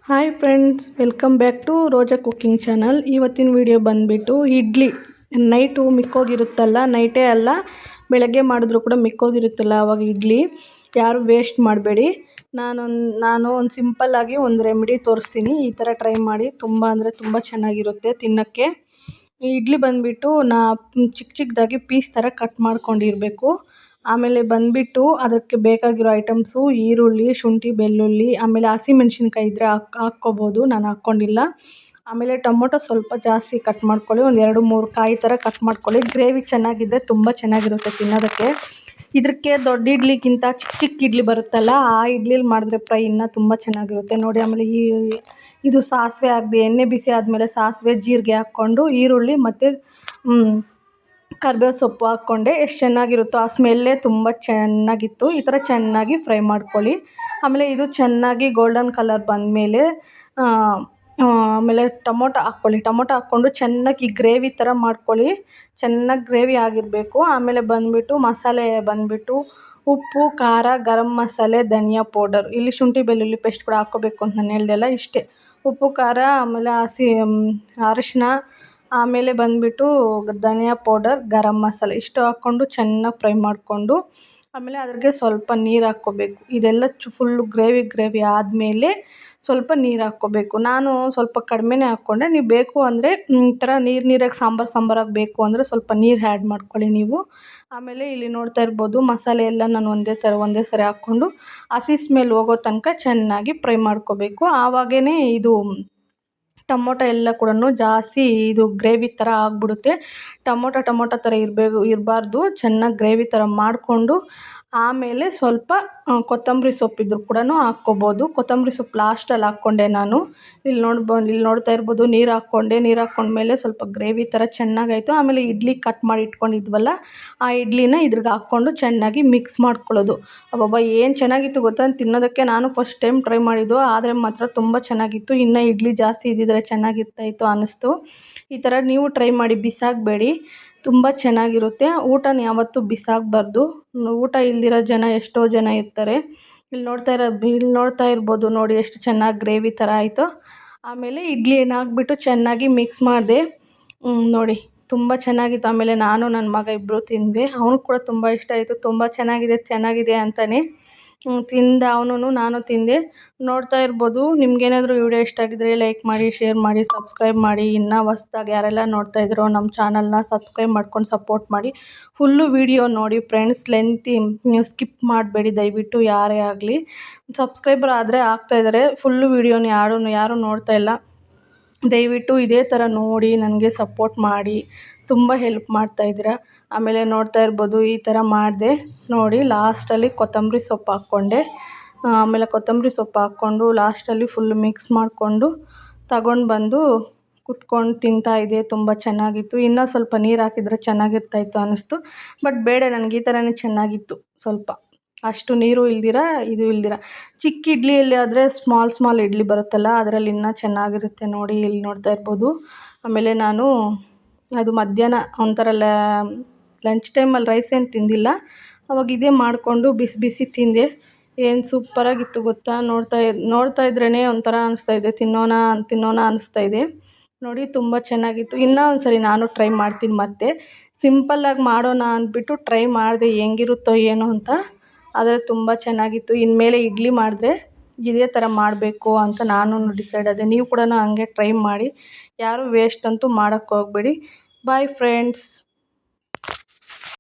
Hi friends, welcome back to Roja cooking channel. ಇವತ್ತಿನ video ಬಂದುಬಿಟ್ಟು idli night ಮಿಕ್ಕೋಗಿರುತ್ತಲ್ಲ, ನೈಟೇ ಅಲ್ಲ ಬೆಳಗ್ಗೆ ಮಾಡಿದ್ರು ಕೂಡ ಮಿಕ್ಕೋಗಿರುತ್ತಲ್ಲ ಆವಾಗ ಇಡ್ಲಿ ಯಾರು ವೇಸ್ಟ್ ಮಾಡಬೇಡಿ. ನಾನು ಒಂದು ಸಿಂಪಲ್ಲಾಗಿ ಒಂದು ರೆಮಿಡಿ ತೋರಿಸ್ತೀನಿ. ಈ ಥರ ಟ್ರೈ ಮಾಡಿ, ತುಂಬ ಅಂದರೆ ತುಂಬ ಚೆನ್ನಾಗಿರುತ್ತೆ ತಿನ್ನೋಕ್ಕೆ. ಇಡ್ಲಿ ಬಂದುಬಿಟ್ಟು ಚಿಕ್ಕ ಚಿಕ್ಕದಾಗಿ ಪೀಸ್ ಥರ ಕಟ್ ಮಾಡ್ಕೊಂಡಿರಬೇಕು. ಆಮೇಲೆ ಬಂದುಬಿಟ್ಟು ಅದಕ್ಕೆ ಬೇಕಾಗಿರೋ ಐಟಮ್ಸು ಈರುಳ್ಳಿ, ಶುಂಠಿ, ಬೆಳ್ಳುಳ್ಳಿ, ಆಮೇಲೆ ಹಸಿಮೆಣ್ಸಿನ್ಕಾಯಿ ಇದ್ದರೆ ಹಾಕ್ಕೋಬೋದು, ನಾನು ಹಾಕ್ಕೊಂಡಿಲ್ಲ. ಆಮೇಲೆ ಟೊಮೊಟೊ ಸ್ವಲ್ಪ ಜಾಸ್ತಿ ಕಟ್ ಮಾಡ್ಕೊಳ್ಳಿ, ಒಂದು 2-3 ಕಾಯಿ ಥರ ಕಟ್ ಮಾಡ್ಕೊಳ್ಳಿ. ಗ್ರೇವಿ ಚೆನ್ನಾಗಿದ್ದರೆ ತುಂಬ ಚೆನ್ನಾಗಿರುತ್ತೆ ತಿನ್ನೋದಕ್ಕೆ. ಇದಕ್ಕೆ ದೊಡ್ಡ ಇಡ್ಲಿಗಿಂತ ಚಿಕ್ಕ ಚಿಕ್ಕ ಇಡ್ಲಿ ಬರುತ್ತಲ್ಲ, ಆ ಇಡ್ಲಿಲಿ ಮಾಡಿದ್ರೆ ಫ್ರೈ ಇನ್ನೂ ತುಂಬ ಚೆನ್ನಾಗಿರುತ್ತೆ ನೋಡಿ. ಆಮೇಲೆ ಇದು ಸಾಸಿವೆ ಹಾಕಿದೆ, ಎಣ್ಣೆ ಬಿಸಿ ಆದಮೇಲೆ ಸಾಸಿವೆ ಜೀರಿಗೆ ಹಾಕ್ಕೊಂಡು ಈರುಳ್ಳಿ ಮತ್ತು ಕರಿಬೇವು ಸೊಪ್ಪು ಹಾಕ್ಕೊಂಡೆ. ಎಷ್ಟು ಚೆನ್ನಾಗಿರುತ್ತೋ, ಆ ಸ್ಮೆಲ್ಲೇ ತುಂಬ ಚೆನ್ನಾಗಿತ್ತು. ಈ ಥರ ಚೆನ್ನಾಗಿ ಫ್ರೈ ಮಾಡ್ಕೊಳ್ಳಿ. ಆಮೇಲೆ ಇದು ಚೆನ್ನಾಗಿ ಗೋಲ್ಡನ್ ಕಲರ್ ಬಂದಮೇಲೆ ಆಮೇಲೆ ಟೊಮೊಟೊ ಹಾಕ್ಕೊಳ್ಳಿ. ಟೊಮೊಟೊ ಹಾಕ್ಕೊಂಡು ಚೆನ್ನಾಗಿ ಗ್ರೇವಿ ಥರ ಮಾಡ್ಕೊಳ್ಳಿ. ಚೆನ್ನಾಗಿ ಗ್ರೇವಿ ಆಗಿರಬೇಕು. ಆಮೇಲೆ ಬಂದುಬಿಟ್ಟು ಮಸಾಲೆ ಬಂದುಬಿಟ್ಟು ಉಪ್ಪು, ಖಾರ, ಗರಂ ಮಸಾಲೆ, ಧನಿಯಾ ಪೌಡರ್, ಇಲ್ಲಿ ಶುಂಠಿ ಬೆಳ್ಳುಳ್ಳಿ ಪೇಸ್ಟ್ ಕೂಡ ಹಾಕ್ಕೋಬೇಕು ಅಂತ ನಾನು ಹೇಳ್ದೆಲ್ಲ, ಇಷ್ಟೇ. ಉಪ್ಪು, ಖಾರ, ಆಮೇಲೆ ಅರಿಶಿನ, ಆಮೇಲೆ ಬಂದುಬಿಟ್ಟು ಧನಿಯಾ ಪೌಡರ್, ಗರಂ ಮಸಾಲೆ ಇಷ್ಟು ಹಾಕ್ಕೊಂಡು ಚೆನ್ನಾಗಿ ಫ್ರೈ ಮಾಡಿಕೊಂಡು ಆಮೇಲೆ ಅದ್ರಿಗೆ ಸ್ವಲ್ಪ ನೀರು ಹಾಕ್ಕೋಬೇಕು. ಇದೆಲ್ಲ ಫುಲ್ಲು ಗ್ರೇವಿ ಆದಮೇಲೆ ಸ್ವಲ್ಪ ನೀರು ಹಾಕ್ಕೋಬೇಕು. ನಾನು ಸ್ವಲ್ಪ ಕಡಿಮೆನೇ ಹಾಕ್ಕೊಂಡೆ. ನೀವು ಬೇಕು ಅಂದರೆ ಈ ಥರ ನೀರಾಗಿ ಸಾಂಬಾರಾಗಿ ಬೇಕು ಅಂದರೆ ಸ್ವಲ್ಪ ನೀರು ಆ್ಯಡ್ ಮಾಡ್ಕೊಳ್ಳಿ ನೀವು. ಆಮೇಲೆ ಇಲ್ಲಿ ನೋಡ್ತಾ ಇರ್ಬೋದು, ಮಸಾಲೆ ಎಲ್ಲ ನಾನು ಒಂದೇ ಸರಿ ಹಾಕ್ಕೊಂಡು ಹಸಿ ಸ್ಮೆಲ್ ಹೋಗೋ ತನಕ ಚೆನ್ನಾಗಿ ಫ್ರೈ ಮಾಡ್ಕೋಬೇಕು. ಆವಾಗೇ ಇದು ಟೊಮೊಟೊ ಎಲ್ಲ ಕೂಡ ಜಾಸ್ತಿ ಇದು ಗ್ರೇವಿ ಥರ ಆಗಿಬಿಡುತ್ತೆ. ಟೊಮೊಟೊ ಥರ ಇರಬಾರ್ದು. ಚೆನ್ನಾಗಿ ಗ್ರೇವಿ ಥರ ಮಾಡಿಕೊಂಡು ಆಮೇಲೆ ಸ್ವಲ್ಪ ಕೊತ್ತಂಬರಿ ಸೊಪ್ಪಿದ್ರು ಕೂಡ ಹಾಕ್ಕೋಬೋದು. ಕೊತ್ತಂಬರಿ ಸೊಪ್ಪು ಲಾಸ್ಟಲ್ಲಿ ಹಾಕ್ಕೊಂಡೆ ನಾನು. ಇಲ್ಲಿ ನೋಡ್ತಾ ಇರ್ಬೋದು, ನೀರು ಹಾಕ್ಕೊಂಡ್ಮೇಲೆ ಸ್ವಲ್ಪ ಗ್ರೇವಿ ಥರ ಚೆನ್ನಾಗಾಯಿತು. ಆಮೇಲೆ ಇಡ್ಲಿ ಕಟ್ ಮಾಡಿ ಇಟ್ಕೊಂಡಿದ್ವಲ್ಲ, ಆ ಇಡ್ಲಿನ ಇದ್ರಿಗೆ ಹಾಕ್ಕೊಂಡು ಚೆನ್ನಾಗಿ ಮಿಕ್ಸ್ ಮಾಡ್ಕೊಳ್ಳೋದು. ಅಬ್ಬಬ್ಬಾ ಏನು ಚೆನ್ನಾಗಿತ್ತು ಗೊತ್ತಾ ತಿನ್ನೋದಕ್ಕೆ. ನಾನು ಫಸ್ಟ್ ಟೈಮ್ ಟ್ರೈ ಮಾಡಿದ್ದು, ಆದರೆ ಮಾತ್ರ ತುಂಬ ಚೆನ್ನಾಗಿತ್ತು. ಇನ್ನು ಇಡ್ಲಿ ಜಾಸ್ತಿ ಇದ್ದಿದ್ರೆ ಚೆನ್ನಾಗಿರ್ತಾಯಿತ್ತು ಅನ್ನಿಸ್ತು. ಈ ಥರ ನೀವು ಟ್ರೈ ಮಾಡಿ, ಬಿಸಾಕಬೇಡಿ, ತುಂಬ ಚೆನ್ನಾಗಿರುತ್ತೆ. ಊಟನ ಯಾವತ್ತೂ ಬಿಸಾಕಬಾರ್ದು. ಊಟ ಇಲ್ದಿರೋ ಜನ ಎಷ್ಟೋ ಜನ ಇರ್ತಾರೆ. ಇಲ್ಲಿ ನೋಡ್ತಾ ಇರ್ಬೋದು ನೋಡಿ, ಎಷ್ಟು ಚೆನ್ನಾಗಿ ಗ್ರೇವಿ ಥರ ಆಯಿತು. ಆಮೇಲೆ ಇಡ್ಲಿನ ಹಾಕ್ಬಿಟ್ಟು ಚೆನ್ನಾಗಿ ಮಿಕ್ಸ್ ಮಾಡಿದೆ ನೋಡಿ, ತುಂಬ ಚೆನ್ನಾಗಿತ್ತು. ಆಮೇಲೆ ನಾನು ನನ್ನ ಮಗ ಇಬ್ಬರು ತಿಂದ್ವಿ. ಅವನು ಕೂಡ ತುಂಬ ಇಷ್ಟ ಆಯಿತು. ತುಂಬ ಚೆನ್ನಾಗಿದೆ ಅಂತಲೇ ತಿಂದ ಅವನು, ನಾನು ತಿಂದೆ. ನೋಡ್ತಾ ಇರ್ಬೋದು. ನಿಮ್ಗೇನಾದರೂ ವಿಡಿಯೋ ಇಷ್ಟ ಆಗಿದ್ರೆ ಲೈಕ್ ಮಾಡಿ, ಶೇರ್ ಮಾಡಿ, ಸಬ್ಸ್ಕ್ರೈಬ್ ಮಾಡಿ. ಇನ್ನೂ ಹೊಸ್ದಾಗಿ ಯಾರೆಲ್ಲ ನೋಡ್ತಾ ಇದ್ದೀರೋ ನಮ್ಮ ಚಾನಲ್ನ ಸಬ್ಸ್ಕ್ರೈಬ್ ಮಾಡ್ಕೊಂಡು ಸಪೋರ್ಟ್ ಮಾಡಿ. ಫುಲ್ಲು ವಿಡಿಯೋ ನೋಡಿ ಫ್ರೆಂಡ್ಸ್, ಲೆಂತಿ, ನೀವು ಸ್ಕಿಪ್ ಮಾಡಬೇಡಿ ದಯವಿಟ್ಟು ಯಾರೇ ಆಗಲಿ. ಸಬ್ಸ್ಕ್ರೈಬರ್ ಆದರೆ ಆಗ್ತಾಯಿದ್ದಾರೆ, ಫುಲ್ಲು ವಿಡಿಯೋನ ಯಾರೂ ನೋಡ್ತಾ ಇಲ್ಲ. ದಯವಿಟ್ಟು ಇದೇ ಥರ ನೋಡಿ ನನಗೆ ಸಪೋರ್ಟ್ ಮಾಡಿ, ತುಂಬ ಹೆಲ್ಪ್ ಮಾಡ್ತಾಯಿದ್ದೀರ. ಆಮೇಲೆ ನೋಡ್ತಾ ಇರ್ಬೋದು, ಈ ಥರ ಮಾಡಿದೆ ನೋಡಿ. ಲಾಸ್ಟಲ್ಲಿ ಕೊತ್ತಂಬರಿ ಸೊಪ್ಪು ಹಾಕ್ಕೊಂಡೆ. ಆಮೇಲೆ ಕೊತ್ತಂಬರಿ ಸೊಪ್ಪು ಹಾಕ್ಕೊಂಡು ಲಾಸ್ಟಲ್ಲಿ ಫುಲ್ ಮಿಕ್ಸ್ ಮಾಡಿಕೊಂಡು ತಗೊಂಡು ಬಂದು ಕುತ್ಕೊಂಡು ತಿಂತಾಯಿದ್ದೆ. ತುಂಬ ಚೆನ್ನಾಗಿತ್ತು. ಇನ್ನೂ ಸ್ವಲ್ಪ ನೀರು ಹಾಕಿದರೆ ಚೆನ್ನಾಗಿರ್ತಾಯಿತ್ತು ಅನ್ನಿಸ್ತು. ಬಟ್ ಬೇಡ, ನನಗೆ ಈ ಥರನೇ ಚೆನ್ನಾಗಿತ್ತು. ಸ್ವಲ್ಪ ಅಷ್ಟು ನೀರು ಇಲ್ದಿರ, ಇದು ಇಲ್ದಿರ. ಚಿಕ್ಕ ಇಡ್ಲಿಯಲ್ಲಿ ಆದರೆ ಸ್ಮಾಲ್ ಇಡ್ಲಿ ಬರುತ್ತಲ್ಲ, ಅದರಲ್ಲಿ ಇನ್ನೂ ಚೆನ್ನಾಗಿರುತ್ತೆ ನೋಡಿ. ಇಲ್ಲಿ ನೋಡ್ತಾ ಇರ್ಬೋದು. ಆಮೇಲೆ ನಾನು ಅದು ಮಧ್ಯಾಹ್ನ ಒಂಥರ ಲಂಚ್ ಟೈಮಲ್ಲಿ ರೈಸ್ ಏನು ತಿಂದಿಲ್ಲ, ಅವಾಗ ಇದೇ ಮಾಡಿಕೊಂಡು ಬಿಸಿ ತಿಂದೆ. ಏನು ಸೂಪರಾಗಿತ್ತು ಗೊತ್ತಾ. ನೋಡ್ತಾ ಇದ್ರೇ ಒಂಥರ ಅನಿಸ್ತಾಯಿದೆ, ತಿನ್ನೋಣ ಅನಿಸ್ತಾಯಿದೆ ನೋಡಿ. ತುಂಬ ಚೆನ್ನಾಗಿತ್ತು. ಇನ್ನೂ ಒಂದು ಸರಿ ನಾನು ಟ್ರೈ ಮಾಡ್ತೀನಿ. ಮತ್ತೆ ಸಿಂಪಲ್ಲಾಗಿ ಮಾಡೋಣ ಅಂದ್ಬಿಟ್ಟು ಟ್ರೈ ಮಾಡಿದೆ, ಹೆಂಗಿರುತ್ತೋ ಏನೋ ಅಂತ. ಆದರೆ ತುಂಬ ಚೆನ್ನಾಗಿತ್ತು. ಇನ್ಮೇಲೆ ಇಡ್ಲಿ ಮಾಡಿದ್ರೆ ಇದೇ ಥರ ಮಾಡಬೇಕು ಅಂತ ನಾನು ಡಿಸೈಡ್ ಆದೆ. ನೀವು ಕೂಡ ಹಂಗೆ ಟ್ರೈ ಮಾಡಿ. ಯಾರೂ ವೇಸ್ಟ್ ಅಂತೂ ಮಾಡೋಕ್ಕೆ ಹೋಗಬೇಡಿ. Bye friends.